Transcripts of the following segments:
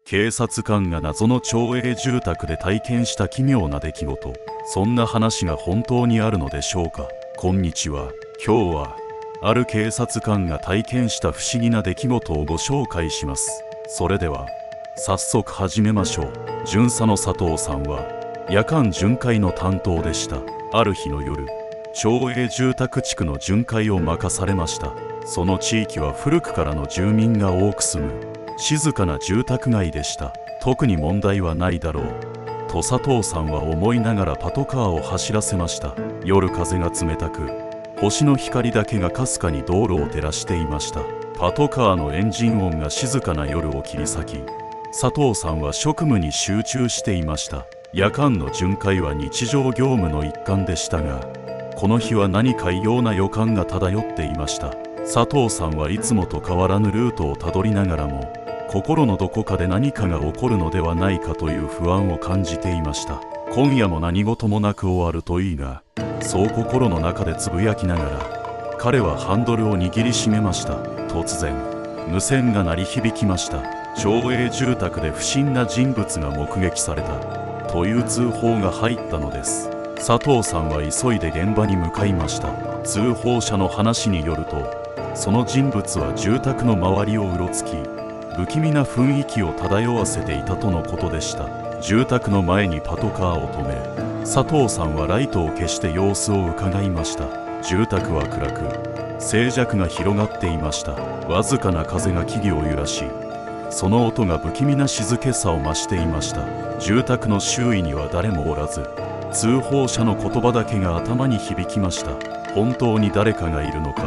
警察官が謎の町営住宅で体験した奇妙な出来事、そんな話が本当にあるのでしょうか。こんにちは。今日はある警察官が体験した不思議な出来事をご紹介します。それでは早速始めましょう。巡査の佐藤さんは夜間巡回の担当でした。ある日の夜、町営住宅地区の巡回を任されました。その地域は古くからの住民が多く住む静かな住宅街でした。特に問題はないだろうと佐藤さんは思いながらパトカーを走らせました。夜風が冷たく、星の光だけがかすかに道路を照らしていました。パトカーのエンジン音が静かな夜を切り裂き、佐藤さんは職務に集中していました。夜間の巡回は日常業務の一環でしたが、この日は何か異様な予感が漂っていました。佐藤さんはいつもと変わらぬルートをたどりながらも、心のどこかで何かが起こるのではないかという不安を感じていました。今夜も何事もなく終わるといいが、そう心の中でつぶやきながら彼はハンドルを握りしめました。突然無線が鳴り響きました。町営住宅で不審な人物が目撃されたという通報が入ったのです。佐藤さんは急いで現場に向かいました。通報者の話によると、その人物は住宅の周りをうろつき、不気味な雰囲気を漂わせていたとのことでした。住宅の前にパトカーを止め、佐藤さんはライトを消して様子を伺いました。住宅は暗く、静寂が広がっていました。わずかな風が木々を揺らし、その音が不気味な静けさを増していました。住宅の周囲には誰もおらず、通報者の言葉だけが頭に響きました。本当に誰かがいるのか、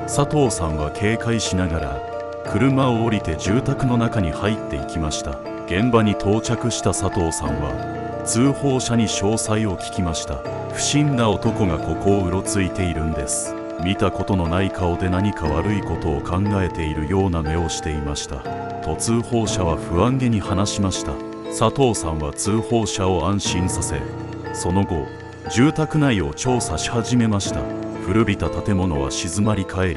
佐藤さんは警戒しながら車を降りて住宅の中に入っていきました。現場に到着した佐藤さんは通報者に詳細を聞きました。不審な男がここをうろついているんです。見たことのない顔で何か悪いことを考えているような目をしていましたと通報者は不安げに話しました。佐藤さんは通報者を安心させ、その後住宅内を調査し始めました。古びた建物は静まり返り、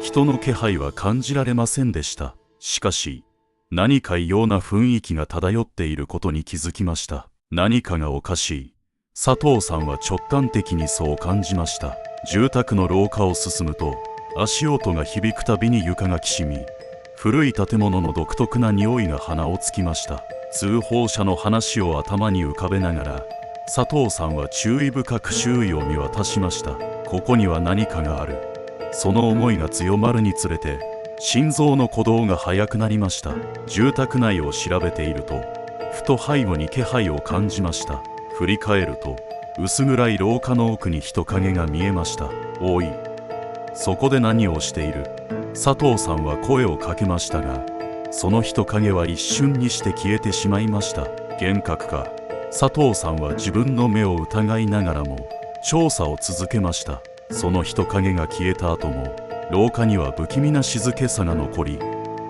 人の気配は感じられませんでした。しかし何か異様な雰囲気が漂っていることに気づきました。何かがおかしい。佐藤さんは直感的にそう感じました。住宅の廊下を進むと、足音が響くたびに床がきしみ、古い建物の独特な匂いが鼻をつきました。通報者の話を頭に浮かべながら、佐藤さんは注意深く周囲を見渡しました。ここには何かがある。その思いが強まるにつれて、心臓の鼓動が速くなりました。住宅内を調べていると、ふと背後に気配を感じました。振り返ると、薄暗い廊下の奥に人影が見えました。おい、そこで何をしている？佐藤さんは声をかけましたが、その人影は一瞬にして消えてしまいました。幻覚か。佐藤さんは自分の目を疑いながらも調査を続けました。その人影が消えた後も廊下には不気味な静けさが残り、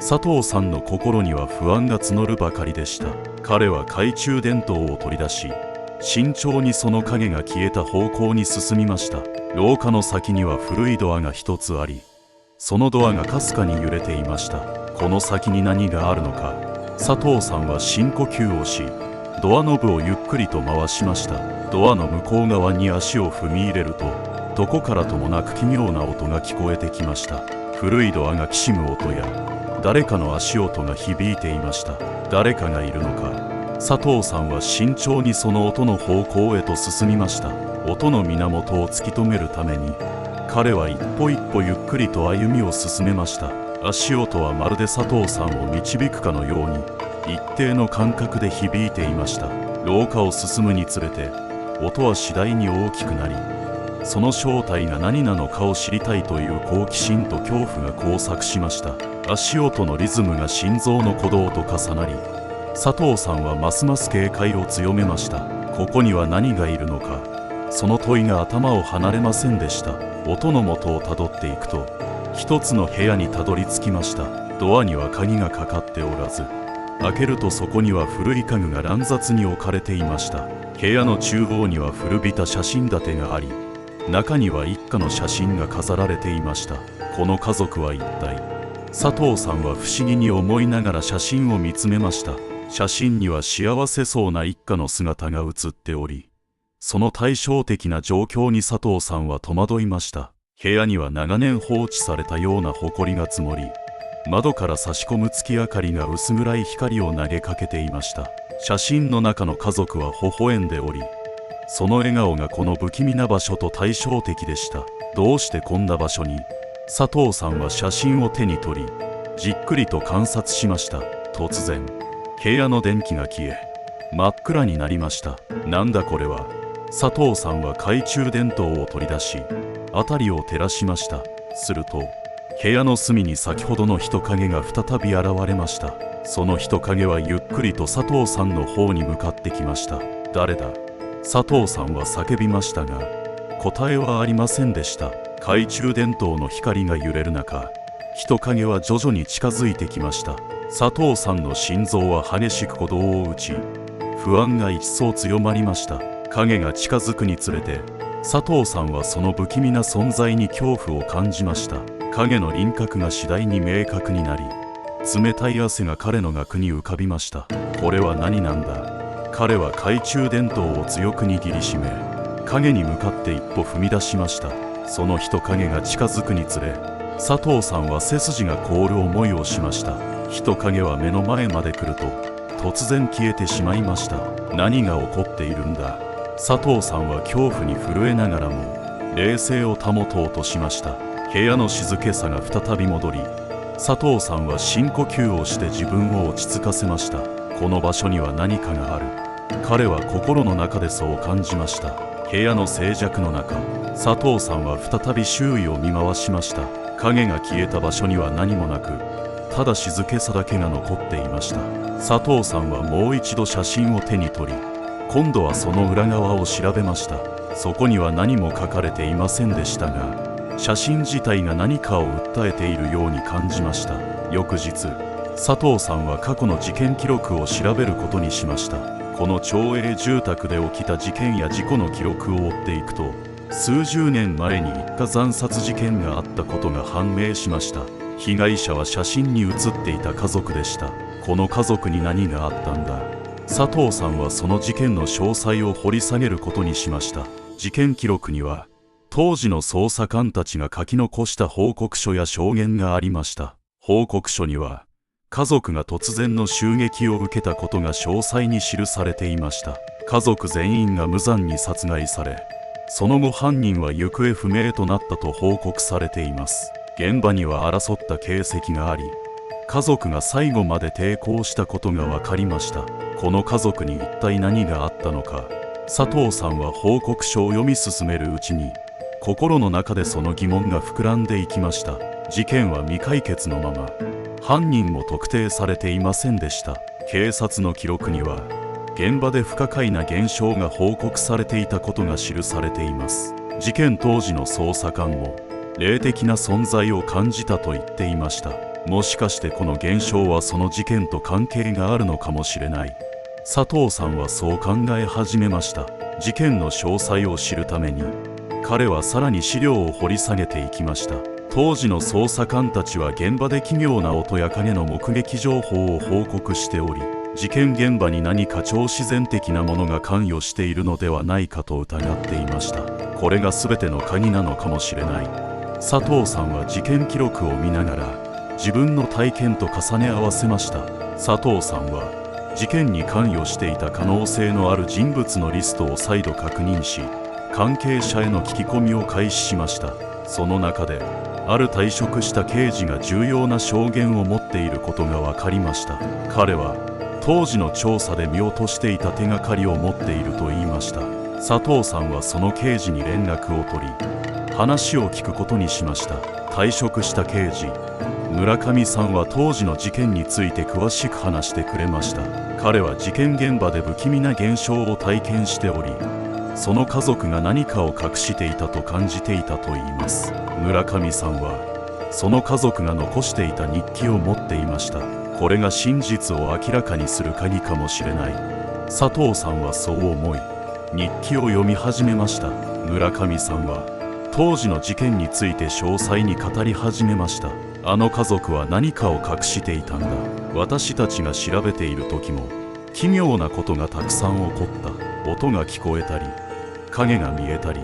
佐藤さんの心には不安が募るばかりでした。彼は懐中電灯を取り出し、慎重にその影が消えた方向に進みました。廊下の先には古いドアが一つあり、そのドアがかすかに揺れていました。この先に何があるのか、佐藤さんは深呼吸をし、ドアノブをゆっくりと回しました。ドアの向こう側に足を踏み入れると、どこからともなく奇妙な音が聞こえてきました。古いドアがきしむ音や誰かの足音が響いていました。誰かがいるのか、佐藤さんは慎重にその音の方向へと進みました。音の源を突き止めるために彼は一歩一歩ゆっくりと歩みを進めました。足音はまるで佐藤さんを導くかのように一定の感覚で響いていました。廊下を進むにつれて音は次第に大きくなり、その正体が何なのかを知りたいという好奇心と恐怖が交錯しました。足音のリズムが心臓の鼓動と重なり、佐藤さんはますます警戒を強めました。ここには何がいるのか、その問いが頭を離れませんでした。音の元をたどっていくと、一つの部屋にたどり着きました。ドアには鍵がかかっておらず、開けるとそこには古い家具が乱雑に置かれていました。部屋の中央には古びた写真立てがあり、中には一家の写真が飾られていました。この家族は一体佐藤さんは不思議に思いながら写真を見つめました。写真には幸せそうな一家の姿が写っており、その対照的な状況に佐藤さんは戸惑いました。部屋には長年放置されたような埃が積もり、窓から差し込む月明かりが薄暗い光を投げかけていました。写真の中の家族は微笑んでおり、その笑顔がこの不気味な場所と対照的でした。どうしてこんな場所に？佐藤さんは写真を手に取り、じっくりと観察しました。突然、部屋の電気が消え、真っ暗になりました。なんだこれは。佐藤さんは懐中電灯を取り出し、辺りを照らしました。すると、部屋の隅に先ほどの人影が再び現れました。その人影はゆっくりと佐藤さんの方に向かってきました。誰だ？佐藤さんは叫びましたが、答えはありませんでした。懐中電灯の光が揺れる中、人影は徐々に近づいてきました。佐藤さんの心臓は激しく鼓動を打ち、不安が一層強まりました。影が近づくにつれて、佐藤さんはその不気味な存在に恐怖を感じました。影の輪郭が次第に明確になり、冷たい汗が彼の額に浮かびました。これは何なんだ。彼は懐中電灯を強く握りしめ、影に向かって一歩踏み出しました。その人影が近づくにつれ、佐藤さんは背筋が凍る思いをしました。人影は目の前まで来ると、突然消えてしまいました。何が起こっているんだ。佐藤さんは恐怖に震えながらも、冷静を保とうとしました。部屋の静けさが再び戻り、佐藤さんは深呼吸をして自分を落ち着かせました。この場所には何かがある。彼は心の中でそう感じました。部屋の静寂の中、佐藤さんは再び周囲を見回しました。影が消えた場所には何もなく、ただ静けさだけが残っていました。佐藤さんはもう一度写真を手に取り、今度はその裏側を調べました。そこには何も書かれていませんでしたが、写真自体が何かを訴えているように感じました。翌日、佐藤さんは過去の事件記録を調べることにしました。この町営住宅で起きた事件や事故の記録を追っていくと、数十年前に一家惨殺事件があったことが判明しました。被害者は写真に写っていた家族でした。この家族に何があったんだ。佐藤さんはその事件の詳細を掘り下げることにしました。事件記録には、当時の捜査官たちが書き残した報告書や証言がありました。報告書には、家族が突然の襲撃を受けたことが詳細に記されていました。家族全員が無残に殺害され、その後犯人は行方不明となったと報告されています。現場には争った形跡があり、家族が最後まで抵抗したことが分かりました。この家族に一体何があったのか。佐藤さんは報告書を読み進めるうちに、心の中でその疑問が膨らんでいきました。事件は未解決のまま、犯人も特定されていませんでした。警察の記録には、現場で不可解な現象が報告されていたことが記されています。事件当時の捜査官も、霊的な存在を感じたと言っていました。もしかしてこの現象はその事件と関係があるのかもしれない。佐藤さんはそう考え始めました。事件の詳細を知るために、彼はさらに資料を掘り下げていきました。当時の捜査官たちは現場で奇妙な音や影の目撃情報を報告しており、事件現場に何か超自然的なものが関与しているのではないかと疑っていました。これが全ての鍵なのかもしれない。佐藤さんは事件記録を見ながら自分の体験と重ね合わせました。佐藤さんは事件に関与していた可能性のある人物のリストを再度確認し、関係者への聞き込みを開始しました。その中である退職した刑事が重要な証言を持っていることが分かりました。彼は当時の調査で見落としていた手がかりを持っていると言いました。佐藤さんはその刑事に連絡を取り、話を聞くことにしました。退職した刑事村上さんは当時の事件について詳しく話してくれました。彼は事件現場で不気味な現象を体験しており、その家族が何かを隠していたと感じていたといいます。村上さんはその家族が残していた日記を持っていました。これが真実を明らかにする鍵かもしれない。佐藤さんはそう思い、日記を読み始めました。村上さんは当時の事件について詳細に語り始めました。あの家族は何かを隠していたんだ。私たちが調べている時も奇妙なことがたくさん起こった。音が聞こえたり影が見えたり。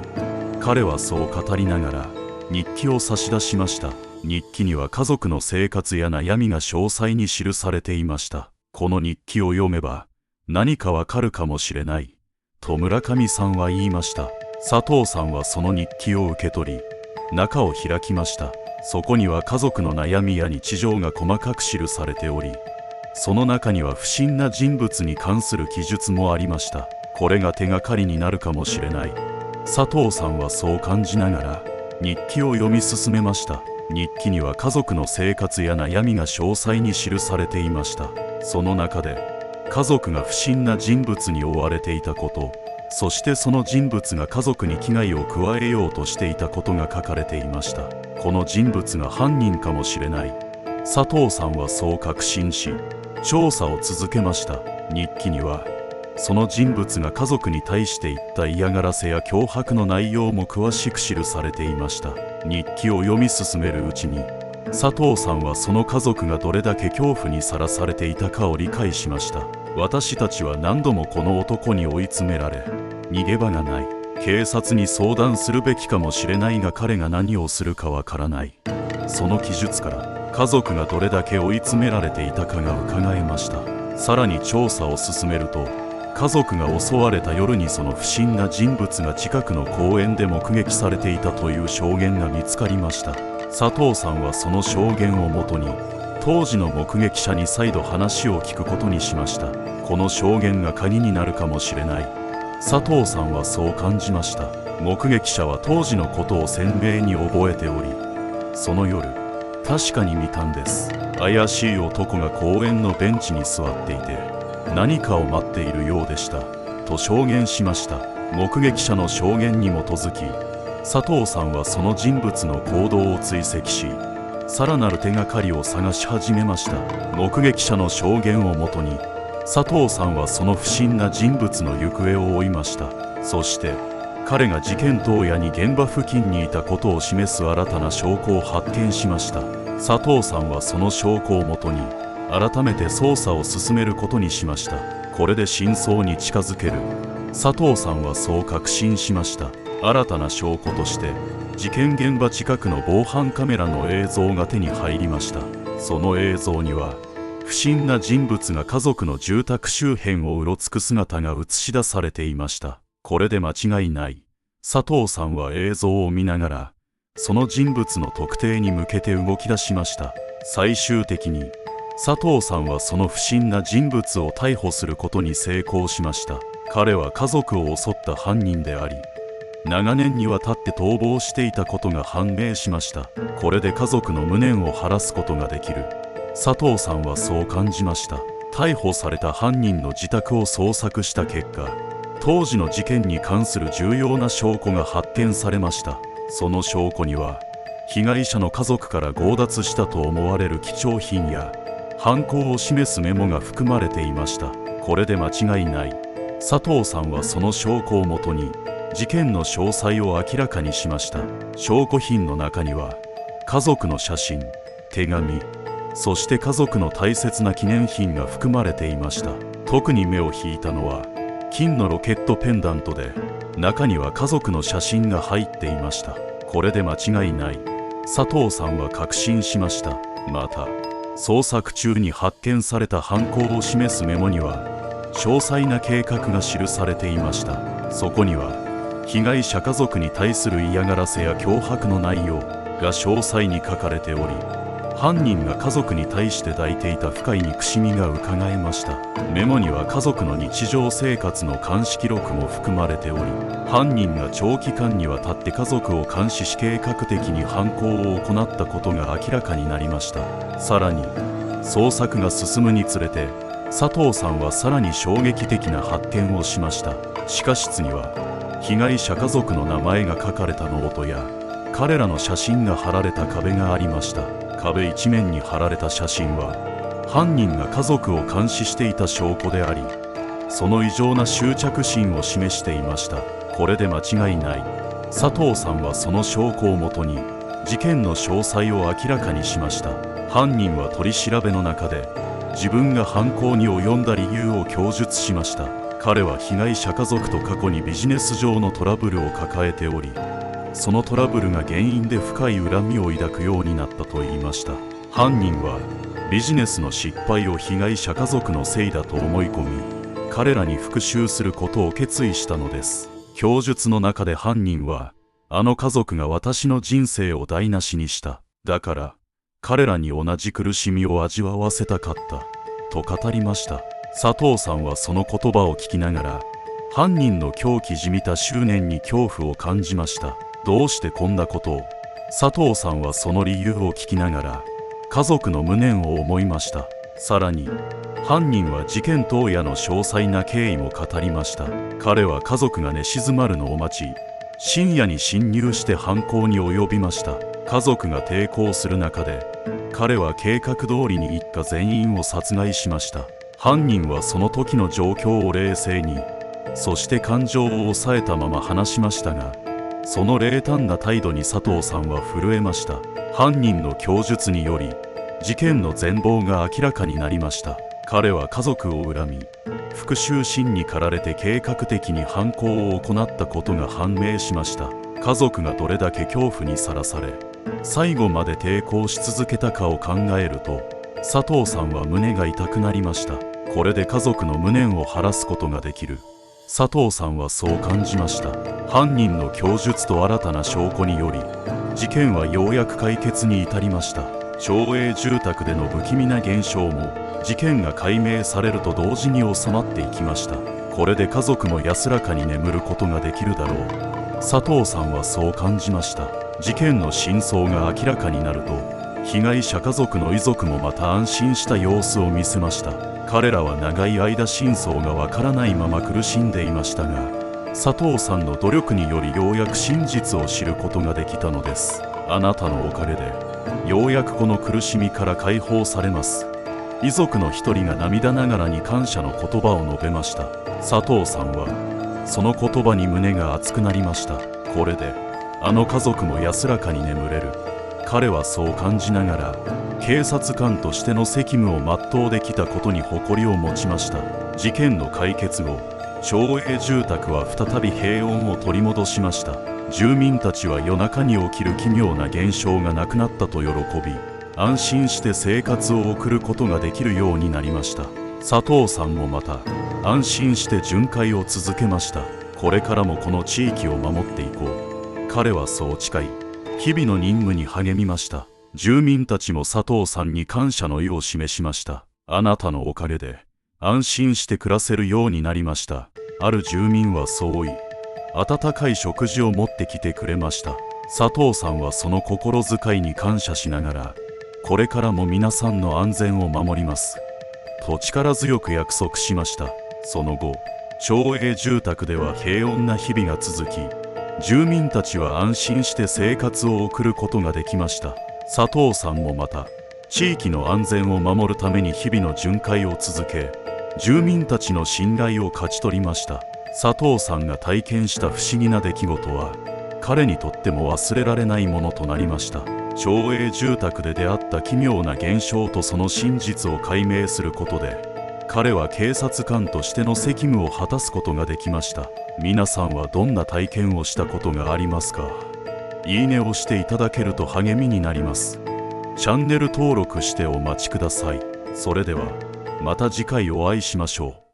彼はそう語りながら日記を差し出しました。日記には家族の生活や悩みが詳細に記されていました。この日記を読めば何かわかるかもしれないと村上さんは言いました。佐藤さんはその日記を受け取り中を開きました。そこには家族の悩みや日常が細かく記されており、その中には不審な人物に関する記述もありました。これが手がかりになるかもしれない。佐藤さんはそう感じながら日記を読み進めました。日記には家族の生活や悩みが詳細に記されていました。その中で家族が不審な人物に追われていたこと、そしてその人物が家族に危害を加えようとしていたことが書かれていました。この人物が犯人かもしれない。佐藤さんはそう確信し調査を続けました。日記にはその人物が家族に対して言った嫌がらせや脅迫の内容も詳しく記されていました。日記を読み進めるうちに佐藤さんはその家族がどれだけ恐怖にさらされていたかを理解しました。私たちは何度もこの男に追い詰められ逃げ場がない。警察に相談するべきかもしれないが彼が何をするかわからない。その記述から家族がどれだけ追い詰められていたかが伺えました。さらに調査を進めると家族が襲われた夜にその不審な人物が近くの公園で目撃されていたという証言が見つかりました。佐藤さんはその証言をもとに当時の目撃者に再度話を聞くことにしました。この証言が鍵になるかもしれない。佐藤さんはそう感じました。目撃者は当時のことを鮮明に覚えており、その夜確かに見たんです。怪しい男が公園のベンチに座っていて何かを待っているようでしたと証言しました。目撃者の証言に基づき佐藤さんはその人物の行動を追跡しさらなる手がかりを探し始めました。目撃者の証言をもとに佐藤さんはその不審な人物の行方を追いました。そして彼が事件当夜に現場付近にいたことを示す新たな証拠を発見しました。佐藤さんはその証拠をもとに改めて捜査を進めることにしました。これで真相に近づける。佐藤さんはそう確信しました。新たな証拠として事件現場近くの防犯カメラの映像が手に入りました。その映像には不審な人物が家族の住宅周辺をうろつく姿が映し出されていました。これで間違いない。佐藤さんは映像を見ながらその人物の特定に向けて動き出しました。最終的に佐藤さんはその不審な人物を逮捕することに成功しました。彼は家族を襲った犯人であり長年にわたって逃亡していたことが判明しました。これで家族の無念を晴らすことができる。佐藤さんはそう感じました。逮捕された犯人の自宅を捜索した結果当時の事件に関する重要な証拠が発見されました。その証拠には被害者の家族から強奪したと思われる貴重品や犯行を示すメモが含まれていました。これで間違いない。佐藤さんはその証拠をもとに事件の詳細を明らかにしました。証拠品の中には家族の写真、手紙、そして家族の大切な記念品が含まれていました。特に目を引いたのは金のロケットペンダントで中には家族の写真が入っていました。これで間違いない。佐藤さんは確信しました。また捜索中に発見された犯行を示すメモには詳細な計画が記されていました。そこには被害者家族に対する嫌がらせや脅迫の内容が詳細に書かれており犯人が家族に対して抱いていた深い憎しみがうかがえました。メモには家族の日常生活の監視記録も含まれており犯人が長期間にわたって家族を監視し計画的に犯行を行ったことが明らかになりました。さらに捜索が進むにつれて佐藤さんはさらに衝撃的な発見をしました。地下室には被害者家族の名前が書かれたノートや彼らの写真が貼られた壁がありました。壁一面に貼られた写真は犯人が家族を監視していた証拠でありその異常な執着心を示していました。これで間違いない。佐藤さんはその証拠をもとに事件の詳細を明らかにしました。犯人は取り調べの中で自分が犯行に及んだ理由を供述しました。彼は被害者家族と過去にビジネス上のトラブルを抱えており、そのトラブルが原因で深い恨みを抱くようになったと言いました。犯人はビジネスの失敗を被害者家族のせいだと思い込み、彼らに復讐することを決意したのです。供述の中で犯人は、あの家族が私の人生を台無しにした。だから彼らに同じ苦しみを味わわせたかったと語りました。佐藤さんはその言葉を聞きながら、犯人の狂気じみた執念に恐怖を感じました。どうしてこんなことを。佐藤さんはその理由を聞きながら家族の無念を思いました。さらに犯人は事件当夜の詳細な経緯も語りました。彼は家族が寝静まるのを待ち、深夜に侵入して犯行に及びました。家族が抵抗する中で彼は計画通りに一家全員を殺害しました。犯人はその時の状況を冷静に、そして感情を抑えたまま話しましたが、その冷淡な態度に佐藤さんは震えました。犯人の供述により事件の全貌が明らかになりました。彼は家族を恨み、復讐心に駆られて計画的に犯行を行ったことが判明しました。家族がどれだけ恐怖にさらされ、最後まで抵抗し続けたかを考えると、佐藤さんは胸が痛くなりました。これで家族の無念を晴らすことができる。佐藤さんはそう感じました。犯人の供述と新たな証拠により、事件はようやく解決に至りました。町営住宅での不気味な現象も事件が解明されると同時に収まっていきました。これで家族も安らかに眠ることができるだろう。佐藤さんはそう感じました。事件の真相が明らかになると、被害者家族の遺族もまた安心した様子を見せました。彼らは長い間真相がわからないまま苦しんでいましたが、佐藤さんの努力によりようやく真実を知ることができたのです。あなたのおかげでようやくこの苦しみから解放されます。遺族の一人が涙ながらに感謝の言葉を述べました。佐藤さんはその言葉に胸が熱くなりました。これであの家族も安らかに眠れる。彼はそう感じながら警察官としての責務を全うできたことに誇りを持ちました。事件の解決後、町営住宅は再び平穏を取り戻しました。住民たちは夜中に起きる奇妙な現象がなくなったと喜び、安心して生活を送ることができるようになりました。佐藤さんもまた安心して巡回を続けました。これからもこの地域を守っていこう。彼はそう誓い、日々の任務に励みました。住民たちも佐藤さんに感謝の意を示しました。あなたのおかげで安心して暮らせるようになりました。ある住民はそう言い、温かい食事を持ってきてくれました。佐藤さんはその心遣いに感謝しながら、これからも皆さんの安全を守りますと力強く約束しました。その後、町営住宅では平穏な日々が続き、住民たちは安心して生活を送ることができました。佐藤さんもまた地域の安全を守るために日々の巡回を続け、住民たちの信頼を勝ち取りました。佐藤さんが体験した不思議な出来事は彼にとっても忘れられないものとなりました。町営住宅で出会った奇妙な現象とその真実を解明することで、彼は警察官としての責務を果たすことができました。皆さんはどんな体験をしたことがありますか？いいねをしていただけると励みになります。チャンネル登録してお待ちください。それではまた次回お会いしましょう。